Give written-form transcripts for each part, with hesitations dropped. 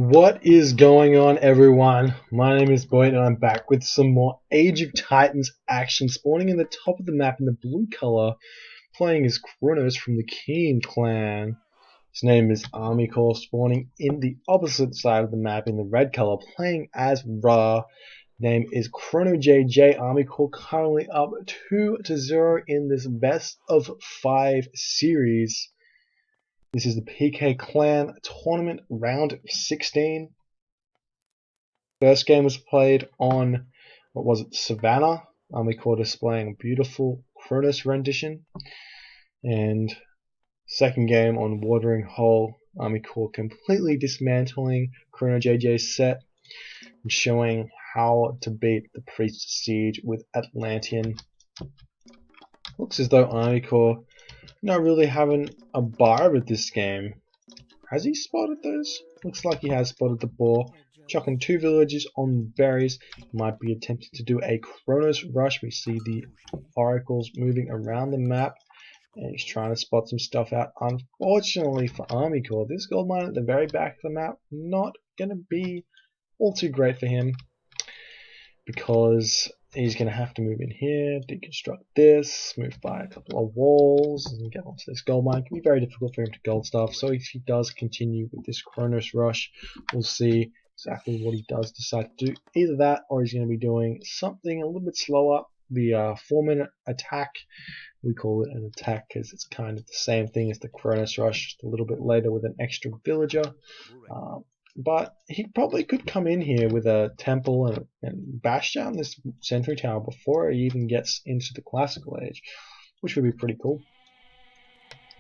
What is going on, everyone? My name is Boyd and I'm back with some more Age of Titans action, spawning in the top of the map in the blue color, playing as Kronos from the Keen clan. His name is ArmyCore, spawning in the opposite side of the map in the red color, playing as Ra. Name is ChronoJJ. ArmyCore currently up 2-0 in this best of 5 series. This is the PK Clan Tournament Round 16. First game was played on, Savannah. ArmyCore displaying a beautiful Kronos rendition. And second game on Watering Hole. ArmyCore completely dismantling ChronoJJ's set and showing how to beat the Priest Siege with Atlantean. Looks as though ArmyCore not really having a bar with this game. Has he spotted those? Looks like he has spotted the boar. Chucking 2 villages on berries. Might be attempting to do a Kronos rush. We see the oracles moving around the map. And he's trying to spot some stuff out. Unfortunately for ArmyCore, this gold mine at the very back of the map, not going to be all too great for him. Because he's going to have to move in here, deconstruct this, move by a couple of walls, and get onto this gold mine. It can be very difficult for him to gold stuff, so if he does continue with this Kronos rush, we'll see exactly what he does decide to do. Either that, or he's going to be doing something a little bit slower. The 4-minute attack, we call it an attack because it's kind of the same thing as the Kronos rush, just a little bit later with an extra villager. But he probably could come in here with a temple and bash down this sentry tower before he even gets into the classical age, which would be pretty cool.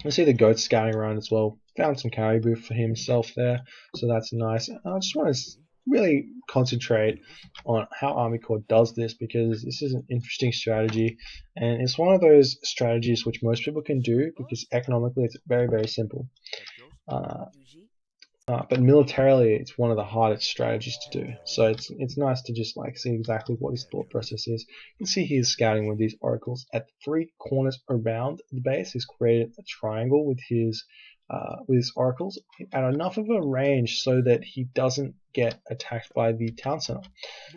I see the goats scouting around as well. Found some caribou for himself there, so that's nice. I just want to really concentrate on how ArmyCore does this, because this is an interesting strategy, and it's one of those strategies which most people can do because economically it's very, very simple. But militarily, it's one of the hardest strategies to do. So it's nice to just see exactly what his thought process is. You can see he is scouting with these oracles at 3 corners around the base. He's created a triangle with his oracles at enough of a range so that he doesn't get attacked by the town center.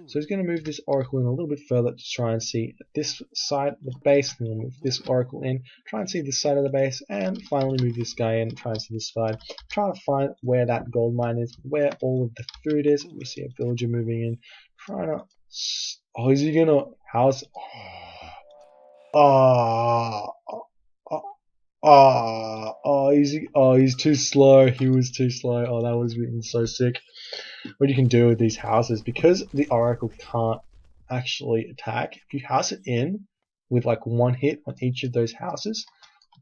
So he's going to move this oracle in a little bit further to try and see this side of the base, and he'll move this oracle in, try and see this side of the base, and finally move this guy in, try and see this side, trying to find where that gold mine is, where all of the food is. We see a villager moving in, trying to... Oh, is he going to house... he's too slow. He was too slow. Oh, that would have been so sick. What you can do with these houses, because the oracle can't actually attack, if you house it in with one hit on each of those houses,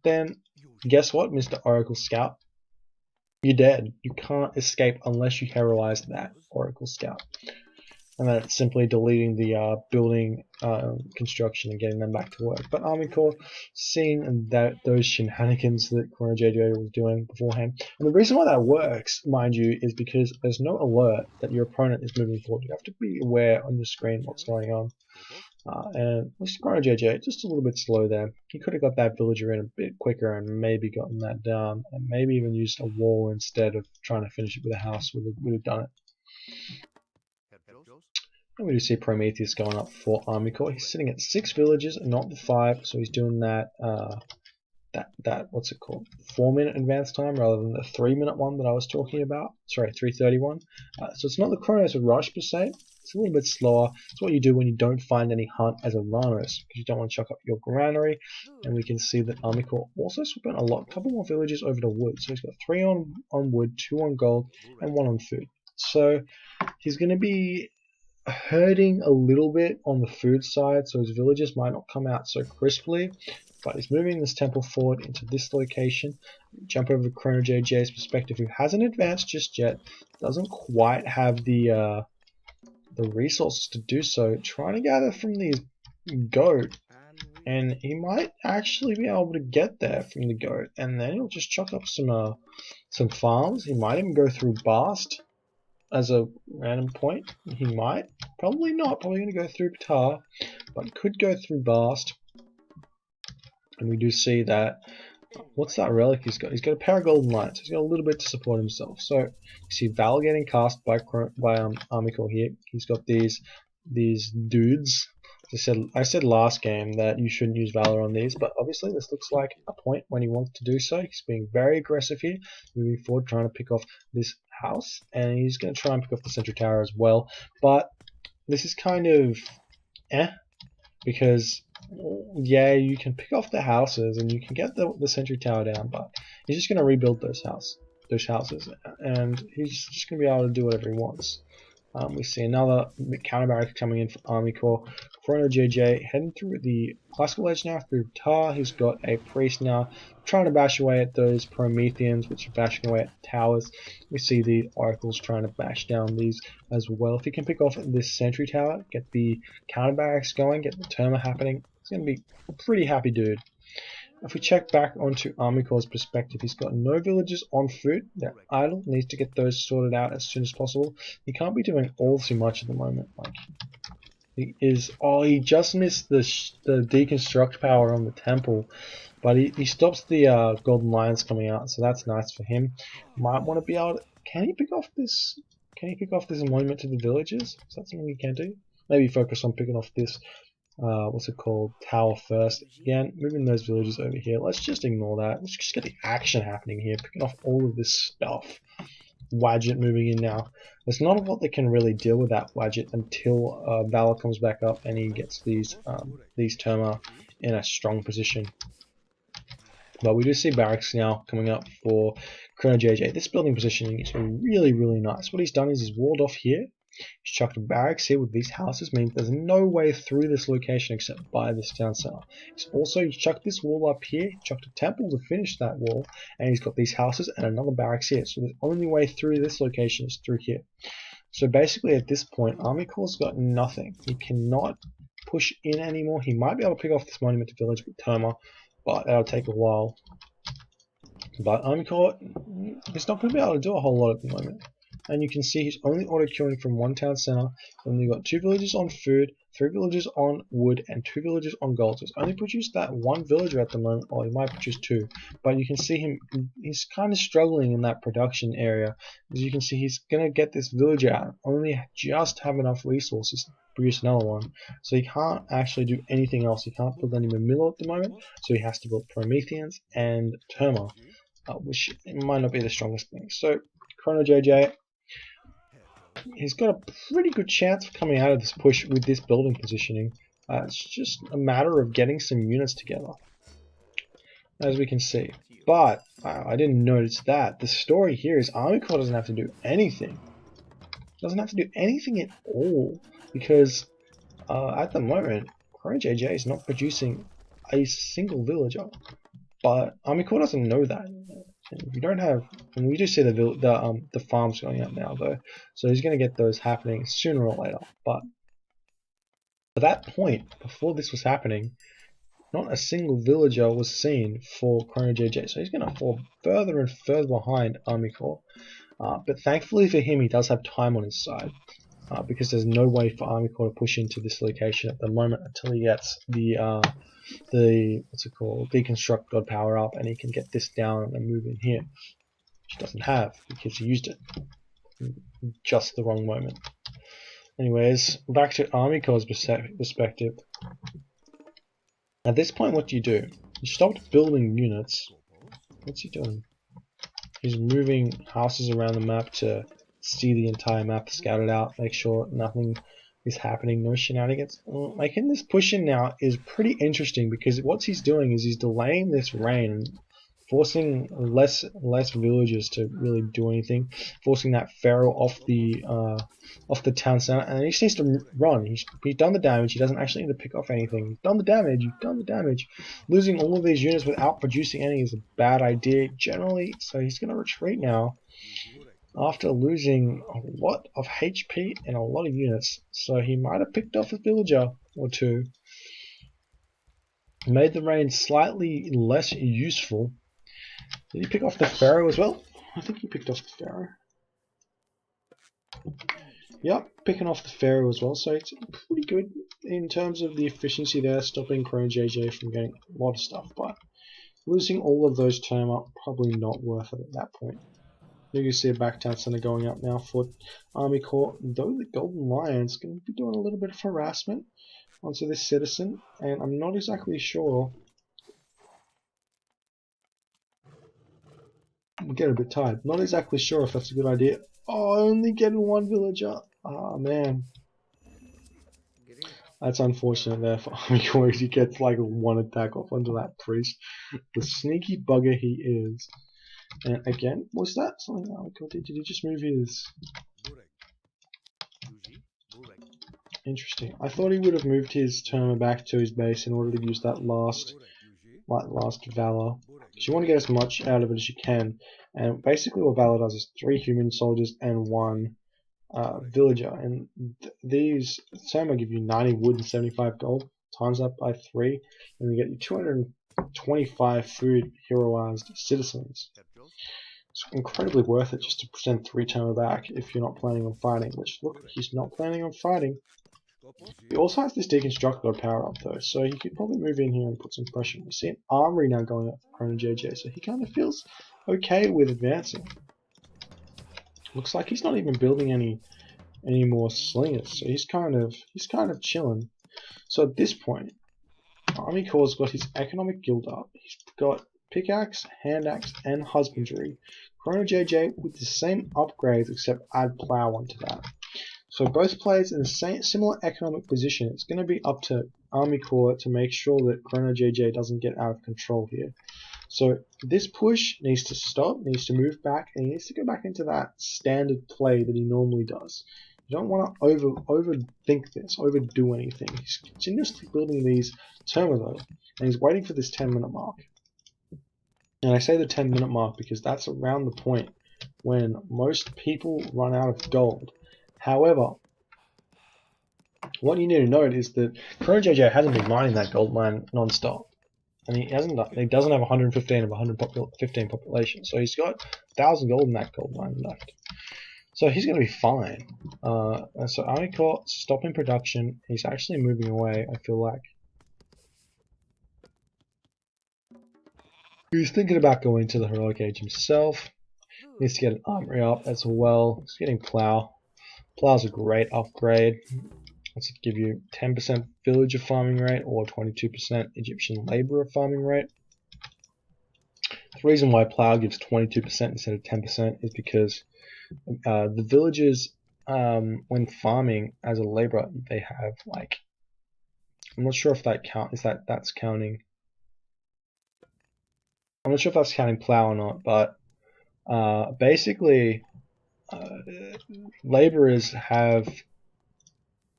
then guess what, Mr. Oracle Scout? You're dead. You can't escape unless you heroize that Oracle Scout. And then it's simply deleting the building construction and getting them back to work. But ArmyCore, seeing those shenanigans that ChronoJJ was doing beforehand, and the reason why that works, mind you, is because there's no alert that your opponent is moving forward. You have to be aware on your screen what's going on. And ChronoJJ just a little bit slow there. He could have got that villager in a bit quicker and maybe gotten that down, and maybe even used a wall instead of trying to finish it with a house. Would have done it. And we do see Prometheus going up for ArmyCore. He's sitting at 6 villages and not the 5, so he's doing that what's it called, 4-minute advance time rather than the 3-minute one that I was talking about. Sorry, 3:31. So it's not the Kronos rush per se. It's a little bit slower. It's what you do when you don't find any hunt as a Ranos, because you don't want to chuck up your granary. And we can see that ArmyCore also swapping a couple more villages over to wood. So he's got 3 on wood, 2 on gold, and 1 on food. So he's going to be hurting a little bit on the food side, so his villagers might not come out so crisply, but he's moving this temple forward into this location. Jump over to ChronoJJ's perspective, who hasn't advanced just yet, doesn't quite have the resources to do so, trying to gather from these goat, and he might actually be able to get there from the goat, and then he'll just chuck up some farms. He might even go through Bast as a random point. He might, probably not, probably going to go through Ptah, but could go through Bast. And we do see that What's that relic he's got? He's got a pair of golden lights. He's got a little bit to support himself. So you see Val getting cast by ArmyCore here. He's got these dudes. I said last game that you shouldn't use Valor on these, but obviously this looks like a point when he wants to do so. He's being very aggressive here, moving forward, trying to pick off this house, and he's going to try and pick off the central tower as well. But this is kind of because yeah, you can pick off the houses and you can get the sentry tower down, but he's just going to rebuild those houses, and he's just going to be able to do whatever he wants. We see another counter barrack coming in for ArmyCore. ChronoJJ heading through the classical edge now through Tar. He's got a priest now trying to bash away at those Prometheans, which are bashing away at the towers. We see the oracles trying to bash down these as well. If he can pick off this sentry tower, get the counter barracks going, get the Terma happening, he's going to be a pretty happy dude. If we check back onto ArmyCore's perspective, he's got no villagers on foot. They're idle. Needs to get those sorted out as soon as possible. He can't be doing all too much at the moment. Like he just missed the deconstruct power on the temple, but he stops the golden lions coming out, so that's nice for him. Might want to be able to, can he pick off this? Can he pick off this monument to the villagers? Is that something he can do? Maybe focus on picking off this. What's it called? Tower first. Again, moving those villagers over here. Let's just ignore that. Let's just get the action happening here, picking off all of this stuff. Wadjet moving in now. There's not a lot that can really deal with that Wadjet until Valor comes back up and he gets these Terma in a strong position. But we do see barracks now coming up for ChronoJJ. This building positioning is really, really nice. What he's done is he's walled off here. He's chucked a barracks here with these houses, means there's no way through this location except by this town center. He's also chucked this wall up here, chucked a temple to finish that wall, and he's got these houses and another barracks here. So the only way through this location is through here. So basically at this point, ArmyCore's got nothing. He cannot push in anymore. He might be able to pick off this monument to village with Terma, but that'll take a while. But ArmyCore is not going to be able to do a whole lot at the moment. And you can see he's only auto-queuing from one town center. And we've got 2 villagers on food, 3 villagers on wood, and 2 villagers on gold. So he's only produced that 1 villager at the moment, or he might produce 2. But you can see he's kind of struggling in that production area. As you can see, he's going to get this villager out, only just have enough resources to produce another one. So he can't actually do anything else. He can't build any Mamilo at the moment, so he has to build Prometheans and Terma, which might not be the strongest thing. So ChronoJJ, he's got a pretty good chance of coming out of this push with this building positioning. It's just a matter of getting some units together, as we can see. But I didn't notice that. The story here is ArmyCore doesn't have to do anything. Doesn't have to do anything at all, because at the moment, ChronoJJ is not producing a single villager. But ArmyCore doesn't know that. We don't have, and we do see the farms going up now though, so he's going to get those happening sooner or later. But at that point, before this was happening, not a single villager was seen for ChronoJJ, so he's going to fall further and further behind ArmyCore. But thankfully for him, he does have time on his side, because there's no way for ArmyCore to push into this location at the moment until he gets the what's it called, deconstruct god power up, and he can get this down and move in here, which he doesn't have because he used it in just the wrong moment. Anyways, back to ArmyCore's perspective. At this point, what do? You stopped building units. What's he doing? He's moving houses around the map to see the entire map scouted out, make sure nothing is happening, no shenanigans. Making this push in now is pretty interesting, because what he's doing is he's delaying this rain, forcing less villagers to really do anything, forcing that pharaoh off the town center, and he just needs to run. He's done the damage. He doesn't actually need to pick off anything. He's done the damage. You've done the damage. Losing all of these units without producing any is a bad idea generally, so he's going to retreat now after losing a lot of HP and a lot of units. So he might have picked off a villager or 2. Made the rain slightly less useful. Did he pick off the pharaoh as well? I think he picked off the pharaoh. Yep, picking off the pharaoh as well. So it's pretty good in terms of the efficiency there, stopping ChronoJJ from getting a lot of stuff. But losing all of those Terma, probably not worth it at that point. You can see a back town center going up now for ArmyCore, though the Golden Lion's going to be doing a little bit of harassment onto this citizen, and I'm not exactly sure. I'm getting a bit tired. Not exactly sure if that's a good idea. Oh, only getting one villager. Oh man. That's unfortunate there for ArmyCore. He gets like one attack off onto that priest. The sneaky bugger he is. And again, was that something ArmyCore did? Did he just move his... Interesting. I thought he would have moved his Terma back to his base in order to use that last Valor. Because you want to get as much out of it as you can. And basically what Valor does is 3 human soldiers and 1 villager. And these Terma give you 90 wood and 75 gold. Times that by 3. And you get you 225 food heroized citizens. It's incredibly worth it just to send 3 Terma back if you're not planning on fighting. Which, look, he's not planning on fighting. He also has this deconstructor power up though, so he could probably move in here and put some pressure. We see an armory now going up for ChronoJJ, so he kind of feels okay with advancing. Looks like he's not even building any more slingers, so he's kind of chilling. So at this point, ArmyCore's got his economic guild up. He's got pickaxe, hand axe, and husbandry. ChronoJJ with the same upgrades except add plow onto that. So both players in the similar economic position. It's going to be up to ArmyCore to make sure that ChronoJJ doesn't get out of control here. So this push needs to stop, needs to move back, and he needs to go back into that standard play that he normally does. You don't want to overthink this, overdo anything. He's continuously building these Terma though, and he's waiting for this 10-minute mark. And I say the 10-minute mark because that's around the point when most people run out of gold. However, what you need to note is that ChronoJJ hasn't been mining that gold mine non-stop. And he doesn't have 115 of 115 population, so he's got 1,000 gold in that gold mine left. So he's going to be fine. And so ArmyCore stopping production. He's actually moving away, I feel like. He's thinking about going to the Heroic Age himself. He needs to get an armory up as well. He's getting plow. Plow's a great upgrade. Let's give you 10% villager farming rate or 22% Egyptian laborer farming rate. The reason why plow gives 22% instead of 10% is because the villagers, when farming as a laborer, they have like, I'm not sure if that that's counting. I'm not sure if that's counting plow or not, but basically, laborers have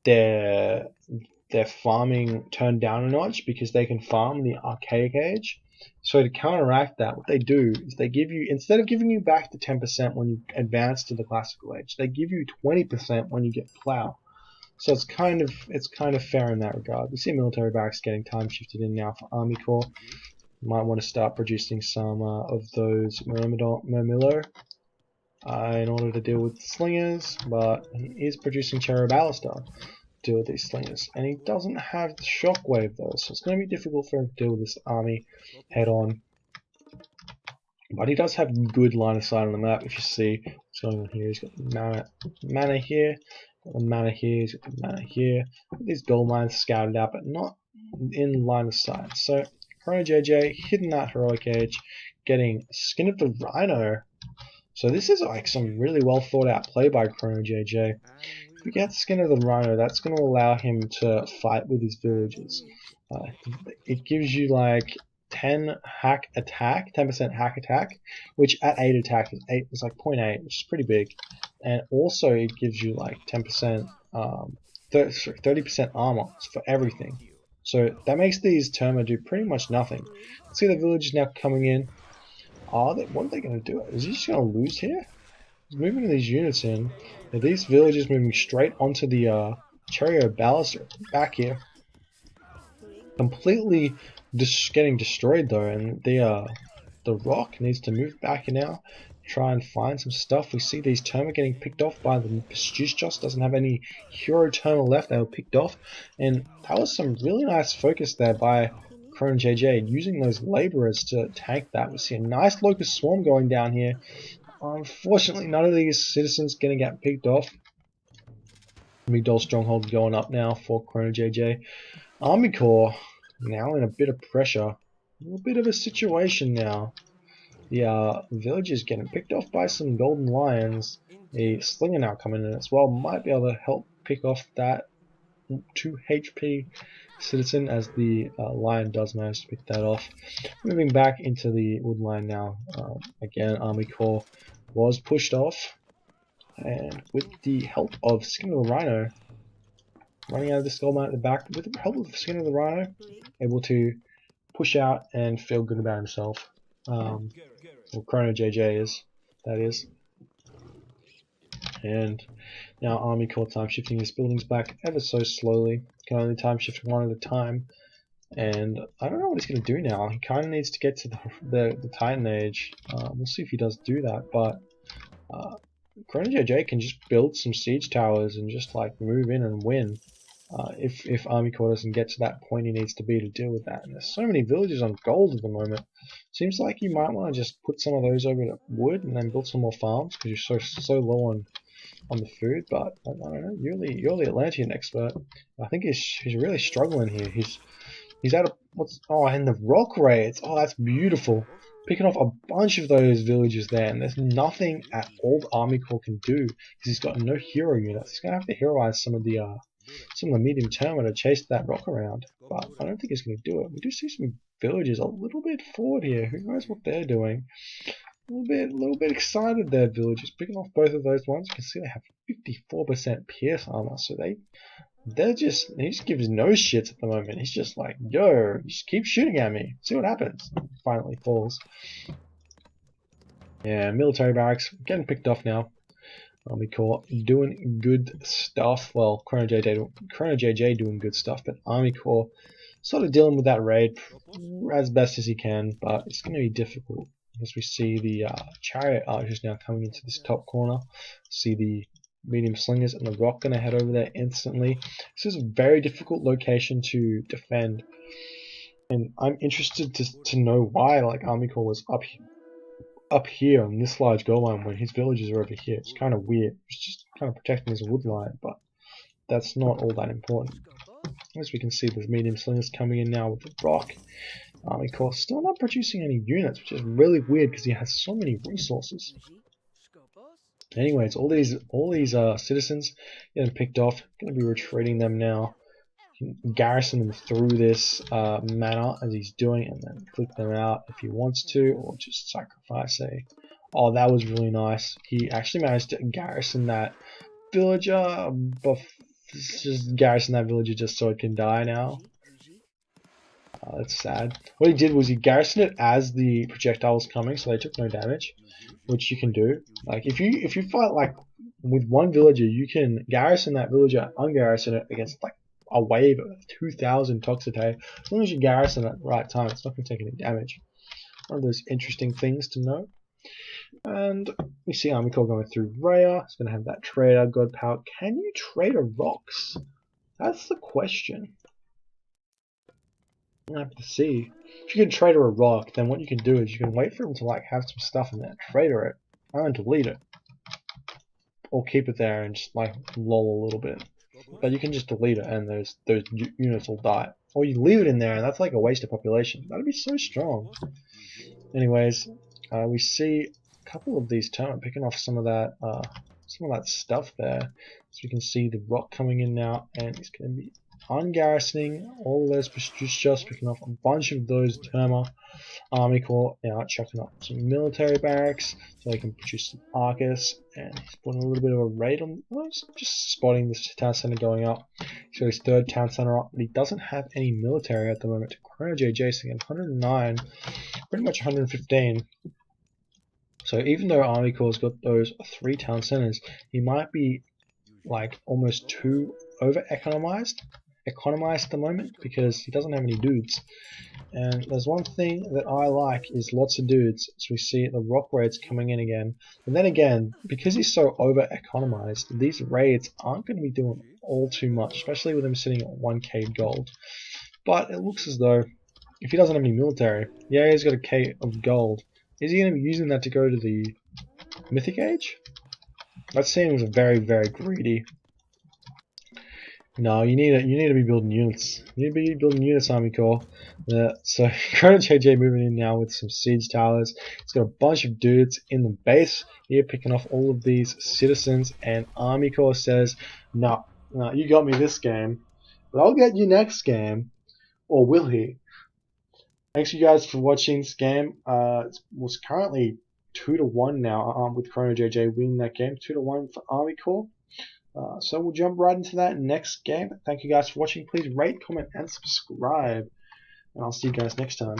their farming turned down a notch because they can farm the archaic age. So to counteract that, what they do is they give you, instead of giving you back the 10% when you advance to the classical age, they give you 20% when you get plow. So it's kind of fair in that regard. We see military barracks getting time shifted in now for ArmyCore. You might want to start producing some of those Murmillo in order to deal with slingers, but he is producing Cherub Alistair to deal with these slingers, and he doesn't have the shockwave though, so it's going to be difficult for him to deal with this army head on. But he does have good line of sight on the map. If you see what's going on here, he's got mana here, got the mana here, he's got the mana here. These gold mines scouted out, but not in line of sight. So ChronoJJ hitting that heroic age, getting Skin of the Rhino. So this is like some really well thought out play by ChronoJJ. If we get Skin of the Rhino, that's going to allow him to fight with his villagers. It gives you like 10% hack attack, which at 8 attack is like 0.8, which is pretty big. And also it gives you like 10%, 30% armor for everything. So that makes these Terma do pretty much nothing. Let's see the villagers now coming in. What are they going to do? Is he just going to lose here? He's moving these units in. Now these villagers moving straight onto the Chariot Baluster back here. Completely getting destroyed though, and the rock needs to move back now. Try and find some stuff. We see these Terma getting picked off by the Just doesn't have any hero Terma left. They were picked off, and that was some really nice focus there by ChronoJJ using those laborers to tank that. We see a nice locust swarm going down here. Unfortunately, none of these citizens gonna get picked off. Migdol Stronghold going up now for ChronoJJ. ArmyCore now in a bit of pressure. A little bit of a situation now. The village is getting picked off by some golden lions. A slinger now coming in as well. Might be able to help pick off that 2 HP citizen as the lion does manage to pick that off. Moving back into the wood line now. Again, ArmyCore was pushed off. And with the help of Skin of the Rhino, running out of the skull mine at the back, with the help of Skin of the Rhino, able to push out and feel good about himself. Well, ChronoJJ is, that is. And now ArmyCore time shifting his buildings back ever so slowly. Can only time shift one at a time. And I don't know what he's going to do now. He kind of needs to get to the Titan Age. We'll see if he does do that, but ChronoJJ can just build some siege towers and just like move in and win. If ArmyCore doesn't get to that point he needs to be to deal with that. And there's so many villages on gold at the moment. Seems like you might want to just put some of those over to wood and then build some more farms because you're so low on the food. But I don't know, you're the Atlantean expert. I think he's really struggling here. He's out of and the rock raids. Oh, that's beautiful. Picking off a bunch of those villages there, and there's nothing at all ArmyCore can do because he's got no hero units. He's gonna have to heroize some of the medium term to chase that rock around, but I don't think he's gonna do it. We do see some villages a little bit forward here. Who knows what they're doing? A little bit excited there, villagers. Picking off both of those ones. You can see they have 54% pierce armor, so he just gives no shits at the moment. He's just like, yo, just keep shooting at me. See what happens. Finally falls. Yeah, military barracks getting picked off now. ArmyCore doing good stuff. Well, ChronoJJ doing good stuff, but ArmyCore sort of dealing with that raid as best as he can, but it's going to be difficult. As we see the chariot archers now coming into this top corner. See the medium slingers and the rock going to head over there instantly. This is a very difficult location to defend, and I'm interested to know why like ArmyCore was up here on this large goal line when his villages are over here. It's kind of weird. It's just kind of protecting his wood line, but that's not all that important. As we can see, there's medium slingers coming in now with the rock. ArmyCore still not producing any units, which is really weird because he has so many resources. Anyways, all these citizens getting picked off. Going to be retreating them now. Garrison them through this manner as he's doing, and then click them out if he wants to, or just sacrifice a. Oh, that was really nice. He actually managed to garrison that villager, but just garrison that villager just so it can die now. That's sad. What he did was he garrisoned it as the projectile was coming, so they took no damage, which you can do. Like if you fight like with one villager, you can garrison that villager, ungarrison it against like a wave of 2,000 Toxicate. As long as you garrison it at the right time, it's not going to take any damage. One of those interesting things to know. And we see ArmyCore going through Rhea. It's going to have that trader, God Power. Can you trader rocks? That's the question. I have to see. If you can trader a rock, then what you can do is you can wait for him to like have some stuff in there, trader it, and delete it, or keep it there and just like lol a little bit. But you can just delete it, and those units will die. Or you leave it in there, and that's like a waste of population. That'd be so strong. Anyways, we see a couple of these termite picking off some of that stuff there. So we can see the rock coming in now, and it's going to be ungarrisoning all of those just picking off a bunch of those terma. ArmyCore now chucking up some military barracks so they can produce some Arcus, and he's putting a little bit of a raid on. Well, just spotting this town center going up. So his third town center up, but he doesn't have any military at the moment. ChronoJJ sitting at 109, pretty much 115. So even though ArmyCore's got those 3 town centers, he might be like almost too over economized at the moment because he doesn't have any dudes. And there's one thing that I like is lots of dudes. So we see the rock raids coming in again. And then again, because he's so over economized, these raids aren't going to be doing all too much, especially with him sitting at 1k gold. But it looks as though If he doesn't have any military. Yeah, he's got a K of gold. Is he going to be using that to go to the Mythic Age? That seems very, very greedy. No, you need to be building units. You need to be building units, ArmyCore. So ChronoJJ moving in now with some siege towers. He's got a bunch of dudes in the base here picking off all of these citizens, and ArmyCore says, "No, no, you got me this game, but I'll get you next game." Or will he? Thanks you guys for watching this game. It was currently 2-1 now, with ChronoJJ winning that game, 2-1 for ArmyCore. So we'll jump right into that next game. Thank you guys for watching. Please rate, comment, and subscribe. And I'll see you guys next time.